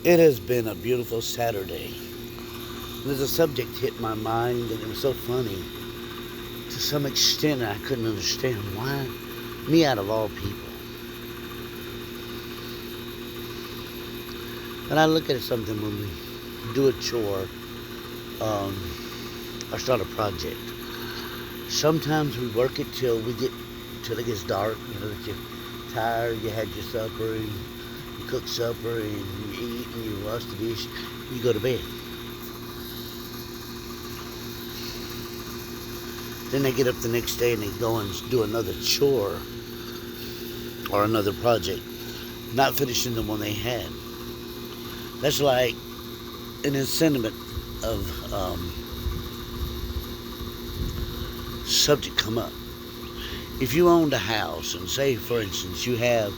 It has been a beautiful Saturday. There's a subject hit my mind, and it was so funny. To some extent, I couldn't understand why me out of all people. But I look at something when we do a chore um, or start a project. Sometimes we work it till it gets dark. You know that you're tired. You had your supper, and you cook supper, and you eat, and you wash the dish. You go to bed. Then they get up the next day and they go and do another chore or another project, not finishing the one they had. That's like an incentive of subject come up. If you owned a house and say, for instance, you have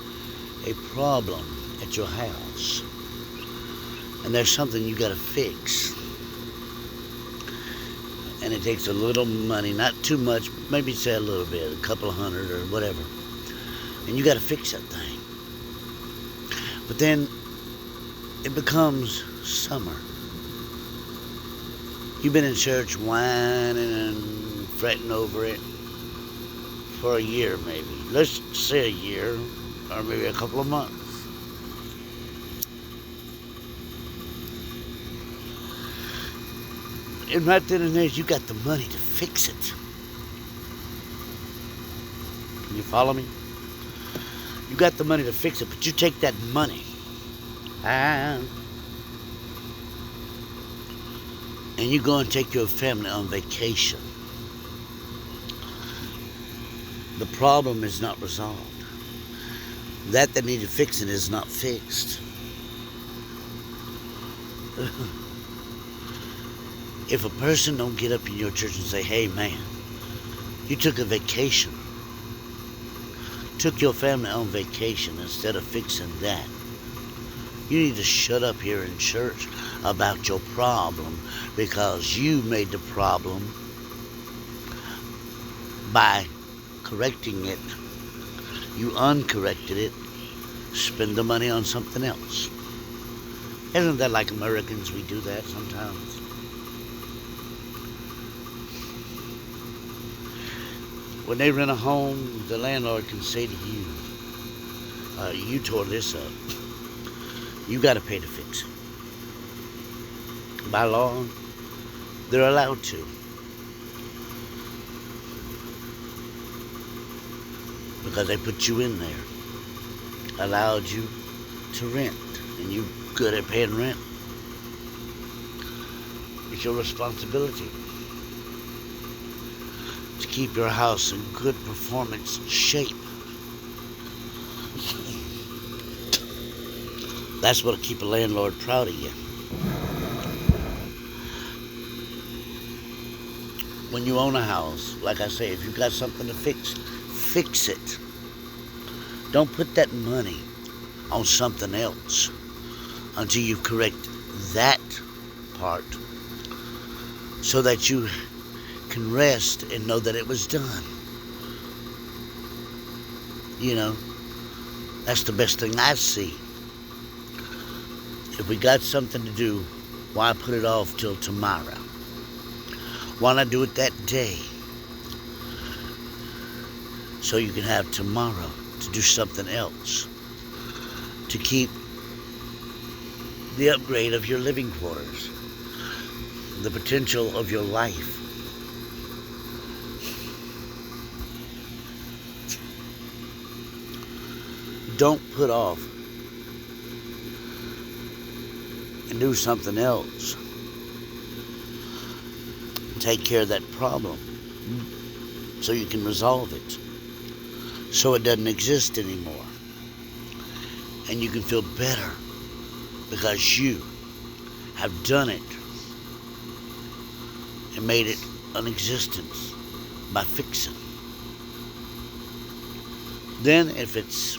a problem at your house and there's something you got to fix, and it takes a little money, not too much, maybe say a little bit, a couple of hundred or whatever, and you got to fix that thing. But then it becomes summer. You've been in church whining and fretting over it for a year, maybe. Let's say a year, or maybe a couple of months. And right then and there, you got the money to fix it. Can you follow me? You got the money to fix it, but you take that money and you go and take your family on vacation. The problem is not resolved. That needed fixing is not fixed. If a person don't get up in your church and say, hey man, you took a vacation, took your family on vacation instead of fixing that, you need to shut up here in church about your problem, because you made the problem by correcting it. You uncorrected it. Spend the money on something else. Isn't that like Americans? We do that sometimes. When they rent a home, the landlord can say to you, you tore this up. You got to pay to fix it. By law, they're allowed to. Because they put you in there. Allowed you to rent. And you good at paying rent. It's your responsibility to keep your house in good performance shape. That's what'll keep a landlord proud of you. When you own a house, like I say, if you've got something to fix, fix it. Don't put that money on something else until you correct that part, so that you can rest and know that it was done. You know, that's the best thing I see. If we got something to do, why put it off till tomorrow? Why not do it that day? So you can have tomorrow to do something else, to keep the upgrade of your living quarters, the potential of your life. Don't put off and do something else. Take care of that problem so you can resolve it, so it doesn't exist anymore, and you can feel better because you have done it and made it an existence by fixing. Then if it's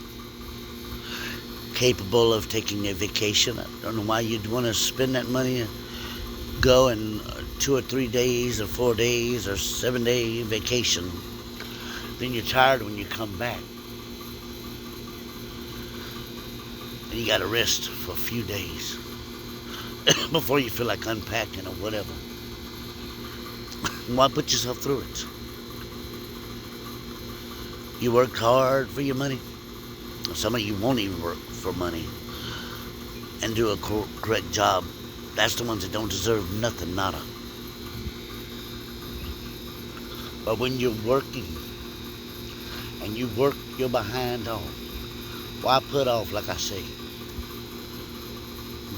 capable of taking a vacation, I don't know why you'd want to spend that money and go and 2 or 3 days or 4 days or 7-day vacation. Then you're tired when you come back. and you got to rest for a few days before you feel like unpacking or whatever. Why put yourself through it? You work hard for your money. Some of you won't even work for money and do a correct job. That's the ones that don't deserve nothing, nada. But when you're working and you work your behind off, why put off, like I say,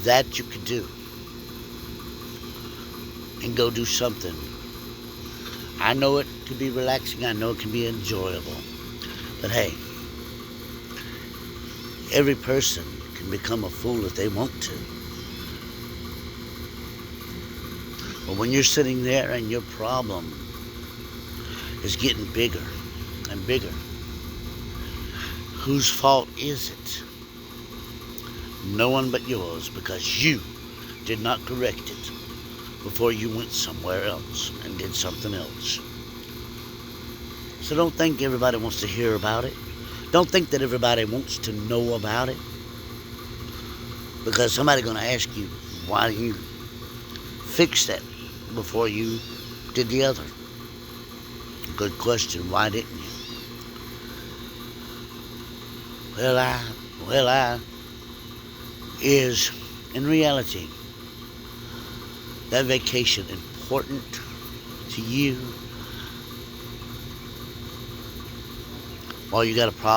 that you could do and go do something? I know it can be relaxing, I know it can be enjoyable, but hey, every person can become a fool if they want to. But when you're sitting there and your problem is getting bigger and bigger, whose fault is it? No one but yours, because you did not correct it before you went somewhere else and did something else. So don't think everybody wants to hear about it. Don't think that everybody wants to know about it, because somebody's going to ask you, why didn't you fix that before you did the other? Good question. Why didn't you? Well, is in reality that vacation important to you? Well, you got a problem.